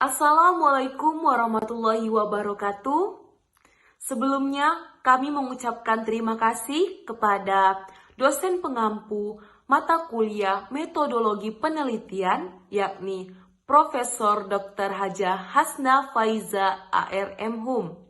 Assalamualaikum warahmatullahi wabarakatuh. Sebelumnya, kami mengucapkan terima kasih kepada dosen pengampu mata kuliah metodologi penelitian, yakni Profesor Dr. Hajah Hasna Faiza ARM Hum,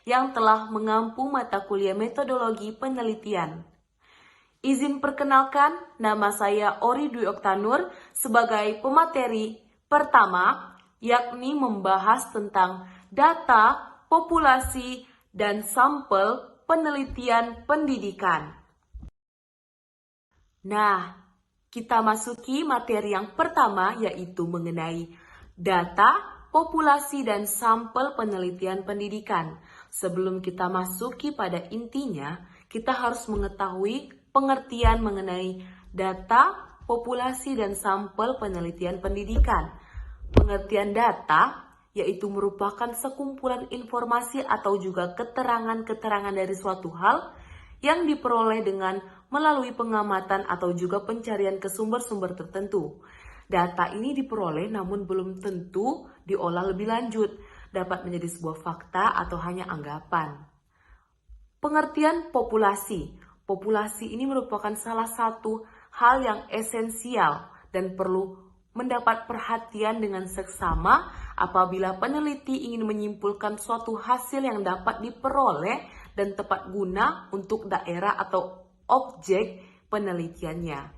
yang telah mengampu mata kuliah metodologi penelitian. Izin perkenalkan, nama saya Ori Dwi Oktanur sebagai pemateri pertama, yakni membahas tentang data, populasi, dan sampel penelitian pendidikan. Nah, kita masuki materi yang pertama, yaitu mengenai data, populasi, dan sampel penelitian pendidikan. Sebelum kita masuki pada intinya, kita harus mengetahui pengertian mengenai data, populasi, dan sampel penelitian pendidikan. Pengertian data yaitu merupakan sekumpulan informasi atau juga keterangan-keterangan dari suatu hal yang diperoleh dengan melalui pengamatan atau juga pencarian ke sumber-sumber tertentu. Data ini diperoleh namun belum tentu diolah lebih lanjut, dapat menjadi sebuah fakta atau hanya anggapan. Pengertian populasi. Populasi ini merupakan salah satu hal yang esensial dan perlu mendapat perhatian dengan seksama apabila peneliti ingin menyimpulkan suatu hasil yang dapat diperoleh dan tepat guna untuk daerah atau objek penelitiannya.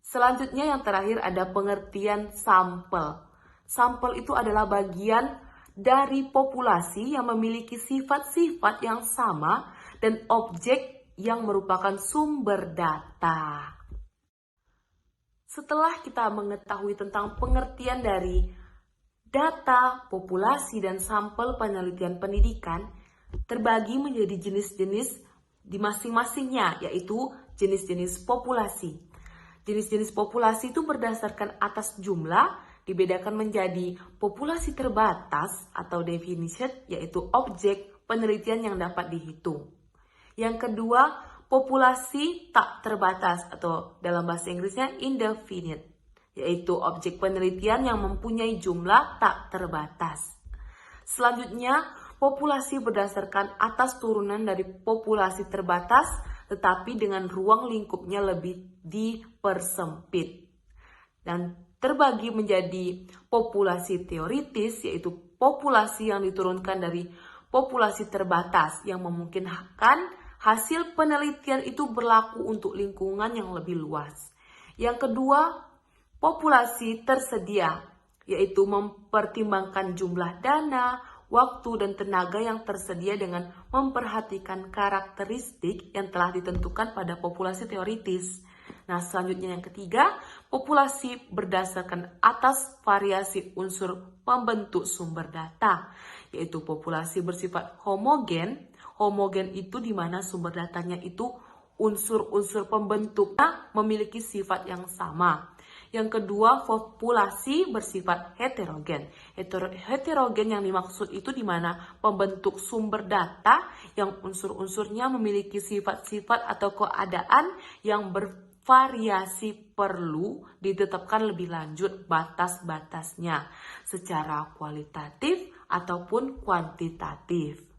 Selanjutnya yang terakhir ada pengertian sampel. Sampel itu adalah bagian dari populasi yang memiliki sifat-sifat yang sama dan objek yang merupakan sumber data. Setelah kita mengetahui tentang pengertian dari data, populasi, dan sampel penelitian pendidikan, terbagi menjadi jenis-jenis di masing-masingnya, yaitu jenis-jenis populasi. Jenis-jenis populasi itu berdasarkan atas jumlah, dibedakan menjadi populasi terbatas atau definition, yaitu objek penelitian yang dapat dihitung. Yang kedua, populasi tak terbatas atau dalam bahasa Inggrisnya indefinite, yaitu objek penelitian yang mempunyai jumlah tak terbatas. Selanjutnya, populasi berdasarkan atas turunan dari populasi terbatas, tetapi dengan ruang lingkupnya lebih dipersempit. Dan terbagi menjadi populasi teoritis, yaitu populasi yang diturunkan dari populasi terbatas yang memungkinkan hasil penelitian itu berlaku untuk lingkungan yang lebih luas. Yang kedua, populasi tersedia, yaitu mempertimbangkan jumlah dana, waktu, dan tenaga yang tersedia dengan memperhatikan karakteristik yang telah ditentukan pada populasi teoritis. Nah, selanjutnya yang ketiga, populasi berdasarkan atas variasi unsur pembentuk sumber data, yaitu populasi bersifat homogen. Homogen itu di mana sumber datanya itu unsur-unsur pembentuknya memiliki sifat yang sama. Yang kedua, populasi bersifat heterogen. Heterogen yang dimaksud itu di mana pembentuk sumber data yang unsur-unsurnya memiliki sifat-sifat atau keadaan yang bervariasi, perlu ditetapkan lebih lanjut batas-batasnya secara kualitatif ataupun kuantitatif.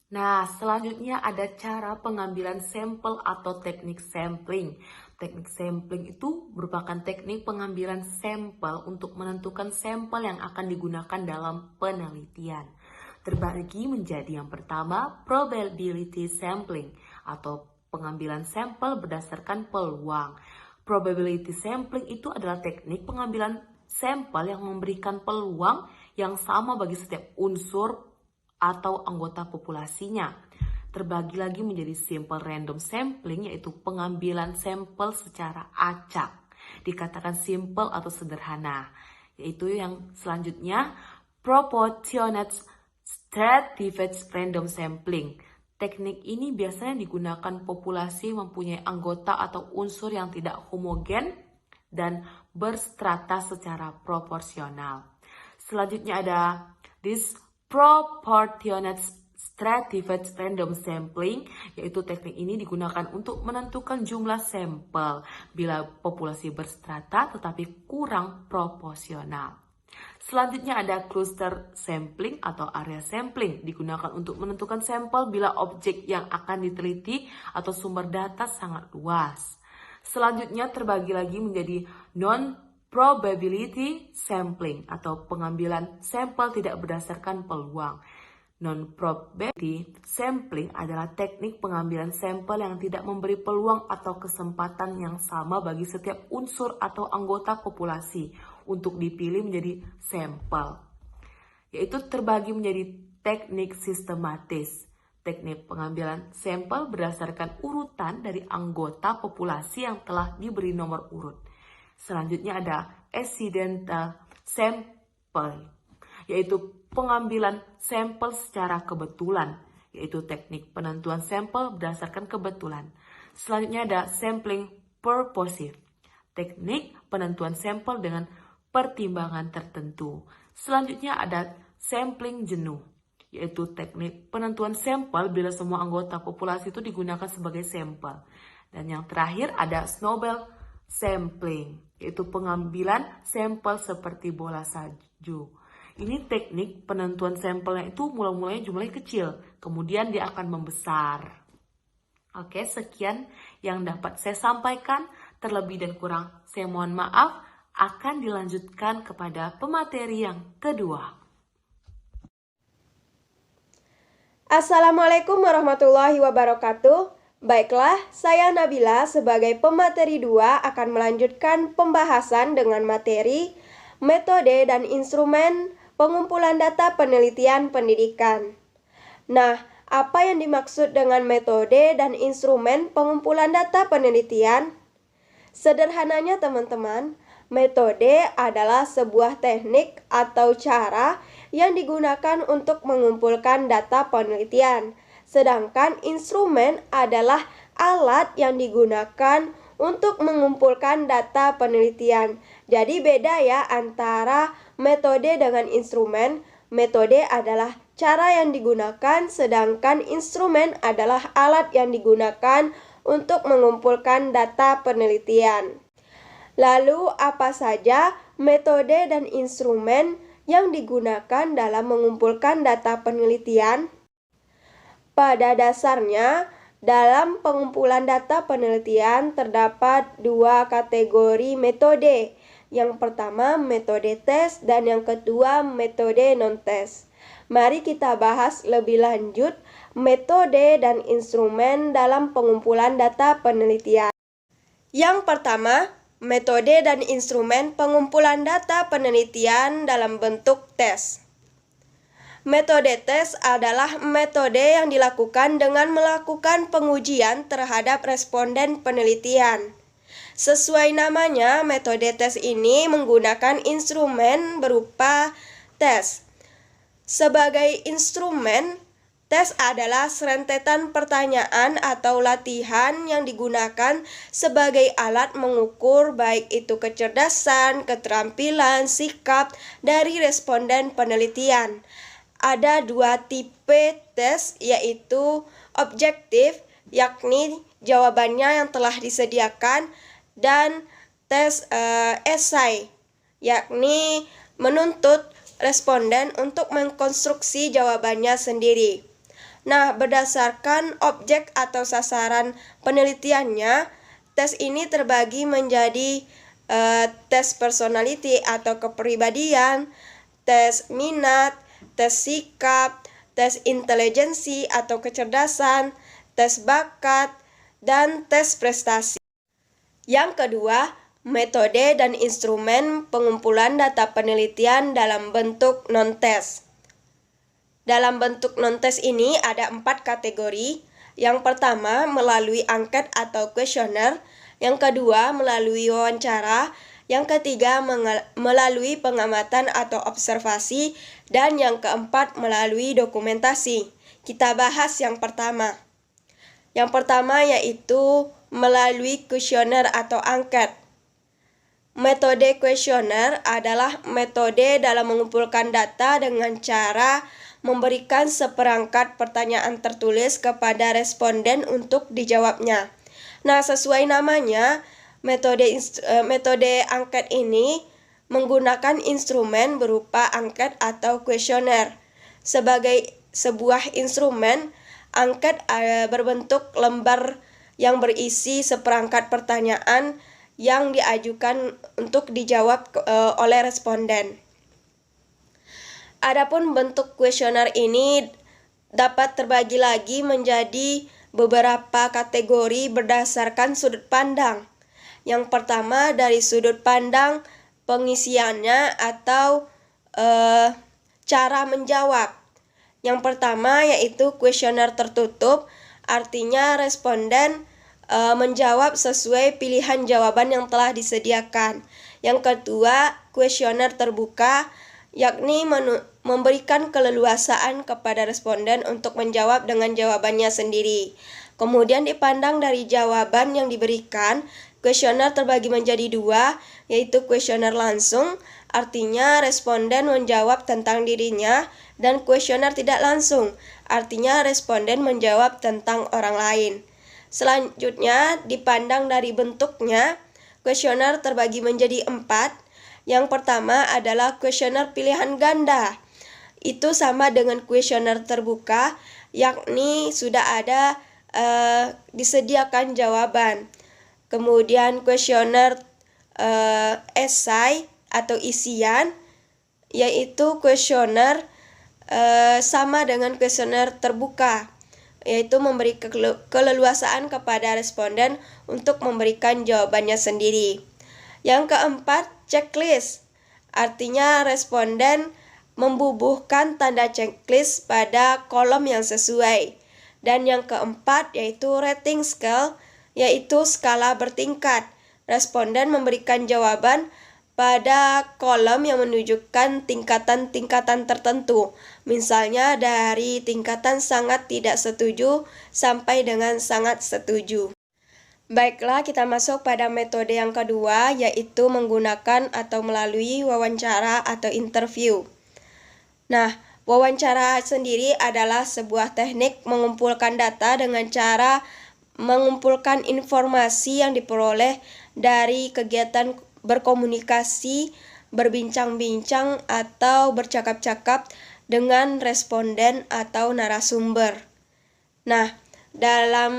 Nah, selanjutnya ada cara pengambilan sampel atau teknik sampling. Teknik sampling itu merupakan teknik pengambilan sampel untuk menentukan sampel yang akan digunakan dalam penelitian. Terbagi menjadi yang pertama, probability sampling atau pengambilan sampel berdasarkan peluang. Probability sampling itu adalah teknik pengambilan sampel yang memberikan peluang yang sama bagi setiap unsur atau anggota populasinya. Terbagi lagi menjadi simple random sampling, yaitu pengambilan sampel secara acak. Dikatakan simple atau sederhana. Yaitu yang selanjutnya, proportionate stratified random sampling. Teknik ini biasanya digunakan populasi mempunyai anggota atau unsur yang tidak homogen dan berstrata secara proporsional. Selanjutnya ada disproportionate stratified random sampling, yaitu teknik ini digunakan untuk menentukan jumlah sampel bila populasi berstrata tetapi kurang proporsional. Selanjutnya ada cluster sampling atau area sampling, digunakan untuk menentukan sampel bila objek yang akan diteliti atau sumber data sangat luas. Selanjutnya terbagi lagi menjadi non-probability sampling atau pengambilan sampel tidak berdasarkan peluang. Non-probability sampling adalah teknik pengambilan sampel yang tidak memberi peluang atau kesempatan yang sama bagi setiap unsur atau anggota populasi untuk dipilih menjadi sampel, yaitu terbagi menjadi teknik sistematis. Teknik pengambilan sampel berdasarkan urutan dari anggota populasi yang telah diberi nomor urut. Selanjutnya ada accidental sampling, yaitu pengambilan sampel secara kebetulan, yaitu teknik penentuan sampel berdasarkan kebetulan. Selanjutnya ada sampling purposive, teknik penentuan sampel dengan pertimbangan tertentu. Selanjutnya ada sampling jenuh, yaitu teknik penentuan sampel bila semua anggota populasi itu digunakan sebagai sampel. Dan yang terakhir ada snowball sampling, yaitu pengambilan sampel seperti bola salju. Ini teknik penentuan sampelnya itu mulai-mulanya jumlahnya kecil, kemudian dia akan membesar. Oke, sekian yang dapat saya sampaikan. Terlebih dan kurang, saya mohon maaf. Akan dilanjutkan kepada pemateri yang kedua. Assalamualaikum warahmatullahi wabarakatuh. Baiklah, saya Nabila sebagai pemateri 2 akan melanjutkan pembahasan dengan materi metode dan instrumen pengumpulan data penelitian pendidikan. Nah, apa yang dimaksud dengan metode dan instrumen pengumpulan data penelitian? Sederhananya teman-teman, metode adalah sebuah teknik atau cara yang digunakan untuk mengumpulkan data penelitian, sedangkan instrumen adalah alat yang digunakan untuk mengumpulkan data penelitian. Jadi beda ya antara metode dengan instrumen. Metode adalah cara yang digunakan, sedangkan instrumen adalah alat yang digunakan untuk mengumpulkan data penelitian. Lalu, apa saja metode dan instrumen yang digunakan dalam mengumpulkan data penelitian? Pada dasarnya, dalam pengumpulan data penelitian terdapat 2 kategori metode. Yang pertama, metode tes, dan yang kedua, metode non-tes. Mari kita bahas lebih lanjut metode dan instrumen dalam pengumpulan data penelitian. Yang pertama, metode dan instrumen pengumpulan data penelitian dalam bentuk tes. Metode tes adalah metode yang dilakukan dengan melakukan pengujian terhadap responden penelitian. Sesuai namanya, metode tes ini menggunakan instrumen berupa tes. Sebagai instrumen, tes adalah serentetan pertanyaan atau latihan yang digunakan sebagai alat mengukur baik itu kecerdasan, keterampilan, sikap dari responden penelitian. Ada 2 tipe tes, yaitu objektif, yakni jawabannya yang telah disediakan, dan tes esai, yakni menuntut responden untuk mengkonstruksi jawabannya sendiri. Nah, berdasarkan objek atau sasaran penelitiannya, tes ini terbagi menjadi tes personality atau kepribadian, tes minat, tes sikap, tes intelijensi atau kecerdasan, tes bakat, dan tes prestasi. Yang kedua, metode dan instrumen pengumpulan data penelitian dalam bentuk non-tes. Dalam bentuk non-tes ini ada 4 kategori. Yang pertama, melalui angket atau kuesioner. Yang kedua, melalui wawancara. Yang ketiga, melalui pengamatan atau observasi. Dan yang keempat, melalui dokumentasi. Kita bahas yang pertama. Yang pertama yaitu melalui kuesioner atau angket. Metode kuesioner adalah metode dalam mengumpulkan data dengan cara memberikan seperangkat pertanyaan tertulis kepada responden untuk dijawabnya. Nah, sesuai namanya, metode angket ini menggunakan instrumen berupa angket atau kuesioner. Sebagai sebuah instrumen, angket berbentuk lembar yang berisi seperangkat pertanyaan yang diajukan untuk dijawab oleh responden. Adapun bentuk kuesioner ini dapat terbagi lagi menjadi beberapa kategori berdasarkan sudut pandang. Yang pertama dari sudut pandang pengisiannya atau cara menjawab. Yang pertama yaitu kuesioner tertutup, artinya responden menjawab sesuai pilihan jawaban yang telah disediakan. Yang kedua, kuesioner terbuka, yakni memberikan keleluasaan kepada responden untuk menjawab dengan jawabannya sendiri. Kemudian dipandang dari jawaban yang diberikan, kuesioner terbagi menjadi dua, yaitu kuesioner langsung, artinya responden menjawab tentang dirinya, dan kuesioner tidak langsung, artinya responden menjawab tentang orang lain. Selanjutnya, dipandang dari bentuknya, kuesioner terbagi menjadi 4. Yang pertama adalah kuesioner pilihan ganda. Itu sama dengan kuesioner terbuka, yakni sudah ada disediakan jawaban. Kemudian kuesioner esai atau isian, yaitu kuesioner sama dengan kuesioner terbuka, yaitu memberi keleluasaan kepada responden untuk memberikan jawabannya sendiri. Yang keempat, checklist. Artinya responden membubuhkan tanda checklist pada kolom yang sesuai. Dan yang keempat yaitu rating scale, yaitu skala bertingkat. Responden memberikan jawaban pada kolom yang menunjukkan tingkatan-tingkatan tertentu. Misalnya dari tingkatan sangat tidak setuju sampai dengan sangat setuju. Baiklah, kita masuk pada metode yang kedua, yaitu menggunakan atau melalui wawancara atau interview. Nah, wawancara sendiri adalah sebuah teknik mengumpulkan data dengan cara mengumpulkan informasi yang diperoleh dari kegiatan berkomunikasi, berbincang-bincang, atau bercakap-cakap dengan responden atau narasumber. Nah, dalam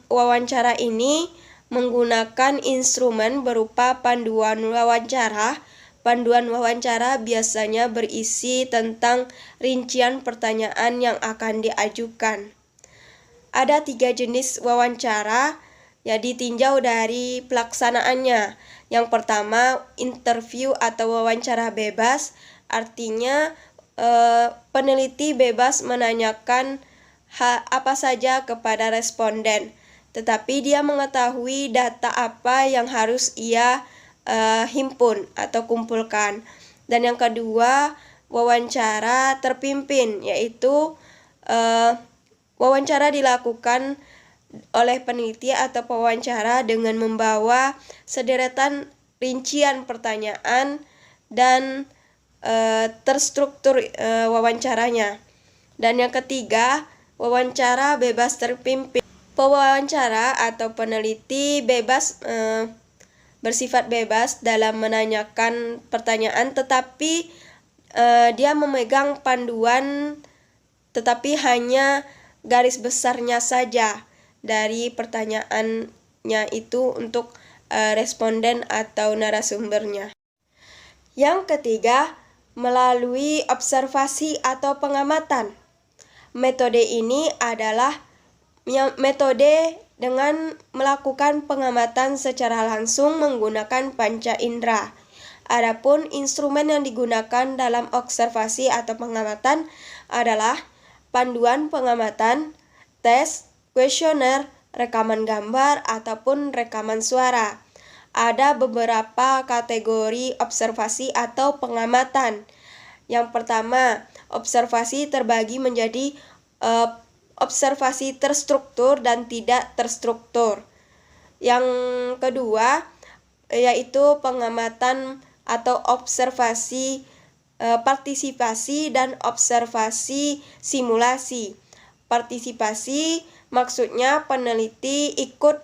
wawancara ini menggunakan instrumen berupa panduan wawancara. Panduan wawancara biasanya berisi tentang rincian pertanyaan yang akan diajukan. Ada 3 jenis wawancara yang ditinjau dari pelaksanaannya. Yang pertama, interview atau wawancara bebas, artinya peneliti bebas menanyakan apa saja kepada responden, tetapi dia mengetahui data apa yang harus ia himpun atau kumpulkan. Dan yang kedua, wawancara terpimpin, yaitu wawancara dilakukan oleh peneliti atau pewawancara dengan membawa sederetan rincian pertanyaan dan terstruktur wawancaranya. Dan yang ketiga, wawancara bebas terpimpin. Pewawancara atau peneliti bebas bersifat bebas dalam menanyakan pertanyaan, tetapi dia memegang panduan, tetapi hanya garis besarnya saja dari pertanyaannya itu untuk responden atau narasumbernya. Yang ketiga, melalui observasi atau pengamatan. Metode ini adalah metode dengan melakukan pengamatan secara langsung menggunakan panca indera. Adapun instrumen yang digunakan dalam observasi atau pengamatan adalah panduan pengamatan, tes, kuesioner, rekaman gambar, ataupun rekaman suara. Ada beberapa kategori observasi atau pengamatan. Yang pertama, observasi terbagi menjadi observasi terstruktur dan tidak terstruktur. Yang kedua, yaitu pengamatan atau observasi partisipasi dan observasi simulasi. Partisipasi maksudnya peneliti ikut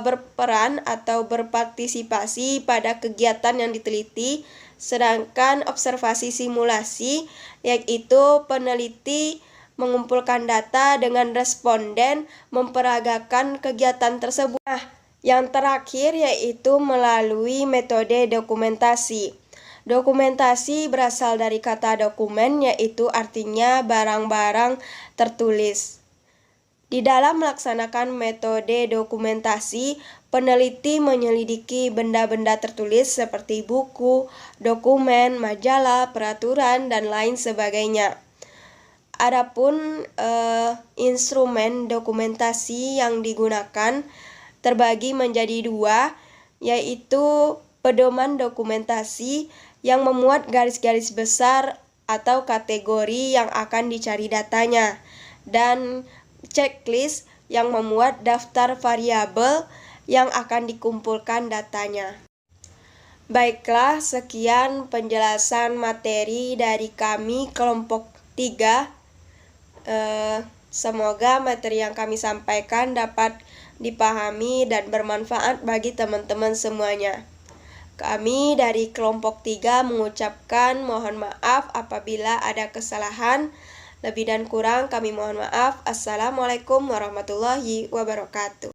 berperan atau berpartisipasi pada kegiatan yang diteliti, sedangkan observasi simulasi yaitu peneliti mengumpulkan data dengan responden memperagakan kegiatan tersebut. Nah, yang terakhir yaitu melalui metode dokumentasi. Dokumentasi berasal dari kata dokumen, yaitu artinya barang-barang tertulis. Di dalam melaksanakan metode dokumentasi, peneliti menyelidiki benda-benda tertulis seperti buku, dokumen, majalah, peraturan, dan lain sebagainya. Adapun instrumen dokumentasi yang digunakan terbagi menjadi dua, yaitu pedoman dokumentasi yang memuat garis-garis besar atau kategori yang akan dicari datanya, dan checklist yang memuat daftar variabel yang akan dikumpulkan datanya. Baiklah, sekian penjelasan materi dari kami kelompok 3. Semoga materi yang kami sampaikan dapat dipahami dan bermanfaat bagi teman-teman semuanya. Kami dari kelompok 3 mengucapkan mohon maaf apabila ada kesalahan. Lebih dan kurang kami mohon maaf. Assalamualaikum warahmatullahi wabarakatuh.